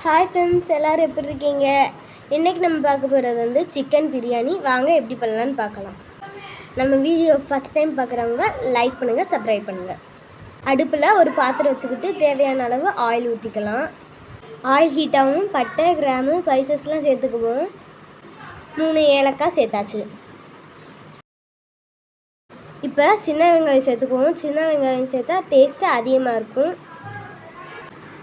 Hi friends, எல்லோரும் எப்படி இருக்கீங்க? இன்றைக்கி நம்ம பார்க்க போகிறது வந்து சிக்கன் பிரியாணி. வாங்க எப்படி பண்ணலான்னு பார்க்கலாம். நம்ம வீடியோ ஃபஸ்ட் டைம் பார்க்குறவங்க லைக் பண்ணுங்கள், சப்ஸ்கிரைப் பண்ணுங்கள். அடுப்பில் ஒரு பாத்திரம் வச்சுக்கிட்டு தேவையான அளவு ஆயில் ஊற்றிக்கலாம். ஆயில் ஹீட்டாகவும் பட்டை, கிராம்பு, ஸ்பைசஸ்லாம் சேர்த்துக்குவோம். 3 ஏலக்காய் சேர்த்தாச்சு. இப்போ சின்ன வெங்காயம் சேர்த்துக்குவோம். சின்ன வெங்காயம் சேர்த்தா டேஸ்ட்டு அதிகமாக இருக்கும்.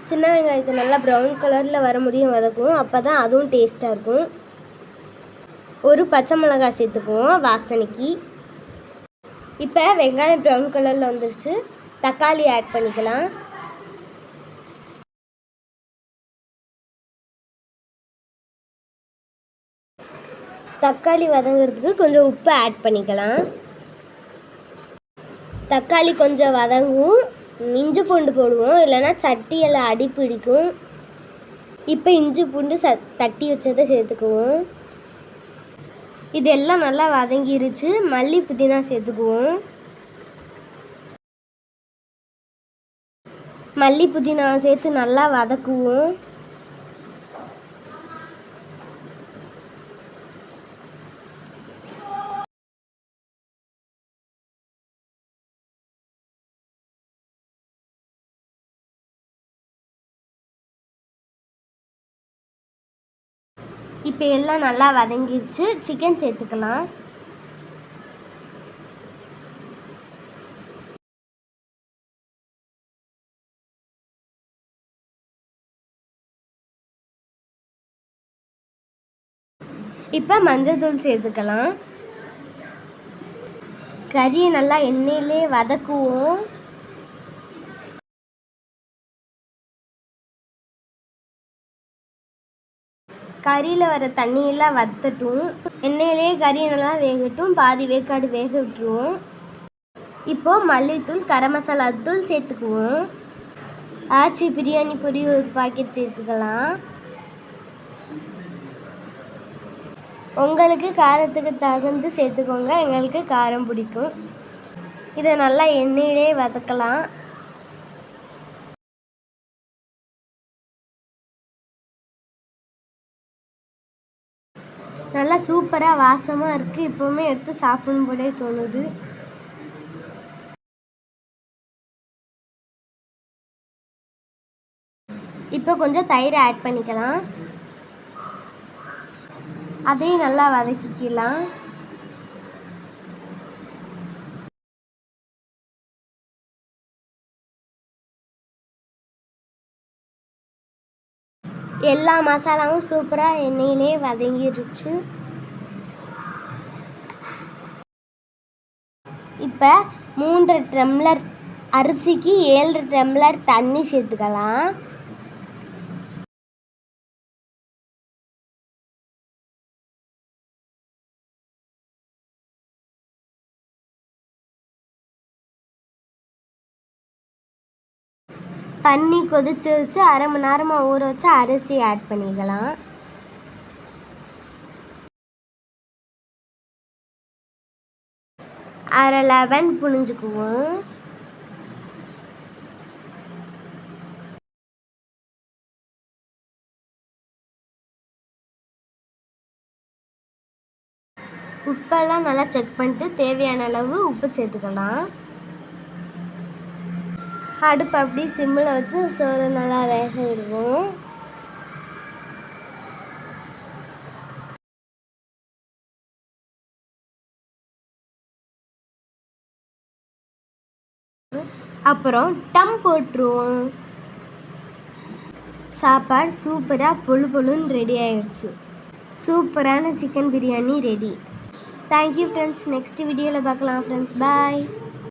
சின்ன வெங்காயத்தை நல்லா ப்ரௌன் கலரில் வர முடியும் வதக்குவோம். அப்போ தான் அதுவும் டேஸ்ட்டாக இருக்கும். ஒரு பச்சை மிளகாய் சேர்த்துக்குவோம் வாசனைக்கு. இப்போ வெங்காயம் ப்ரௌன் கலரில் வந்துருச்சு. தக்காளி ஆட் பண்ணிக்கலாம். தக்காளி வதங்கிறதுக்கு கொஞ்சம் உப்பு ஆட் பண்ணிக்கலாம். தக்காளி கொஞ்சம் வதங்கும். இஞ்சி பூண்டு போடுவோம், இல்லைன்னா சட்டியெல்லாம் அடி பிடிக்கும். இப்போ இஞ்சி பூண்டு தட்டி வச்சதை சேர்த்துக்குவோம். இதெல்லாம் நல்லா வதங்கிருச்சு. மல்லி புதினா சேர்த்துக்குவோம். மல்லி புதினா சேர்த்து நல்லா வதக்குவோம். இப்போ எல்லாம் நல்லா வதங்கிருச்சு. சிக்கன் சேர்த்துக்கலாம். இப்போ மஞ்சள் தூள் சேர்த்துக்கலாம். கறியை நல்லா எண்ணெயிலே வதக்குவோம். கறியில் வர தண்ணியெல்லாம் வற்றட்டும். எண்ணெயிலே கறி நல்லா வேகட்டும். பாதி வேக்காடு வேக விட்டுருவோம். இப்போது மல்லித்தூள், கரம் மசாலா தூள் சேர்த்துக்குவோம். ஆச்சி பிரியாணி பொரி ஒரு பாக்கெட் சேர்த்துக்கலாம். உங்களுக்கு காரத்துக்கு தகுந்து சேர்த்துக்கோங்க. எங்களுக்கு காரம் பிடிக்கும். இதை நல்லா எண்ணெயிலே வதக்கலாம். நல்லா சூப்பராக வாசமாக இருக்குது. இப்போவுமே எடுத்து சாப்பிடணும் போலே தோணுது. இப்போ கொஞ்சம் தயிர் ஆட் பண்ணிக்கலாம். அதையும் நல்லா வதக்கிக்கலாம். எல்லா மசாலாவும் சூப்பராக எண்ணெயிலே வதங்கிருச்சு. இப்போ 3 டம்ளர் அரிசிக்கு 7 டம்ளர் தண்ணி சேர்த்துக்கலாம். தண்ணி கொதிச்சு வச்சு அரை மணி நேரமாக ஊற வச்சு அரிசி ஆட் பண்ணிக்கலாம். அரை லெமன் புழிஞ்சுக்குவோம். உப்பெல்லாம் நல்லா செக் பண்ணிட்டு தேவையான அளவு உப்பு சேர்த்துக்கலாம். அடுப்பு அப்படி சிம்மில் வச்சு சோறு நல்லா வேக விடுவோம். அப்புறம் டம் போட்டுருவோம். சாப்பாடு சூப்பராக பொழுன்னு ரெடி ஆயிடுச்சு. சூப்பரான chicken biryani ready. Thank you friends. Next வீடியோவில் பார்க்கலாம் ஃப்ரெண்ட்ஸ். பாய்.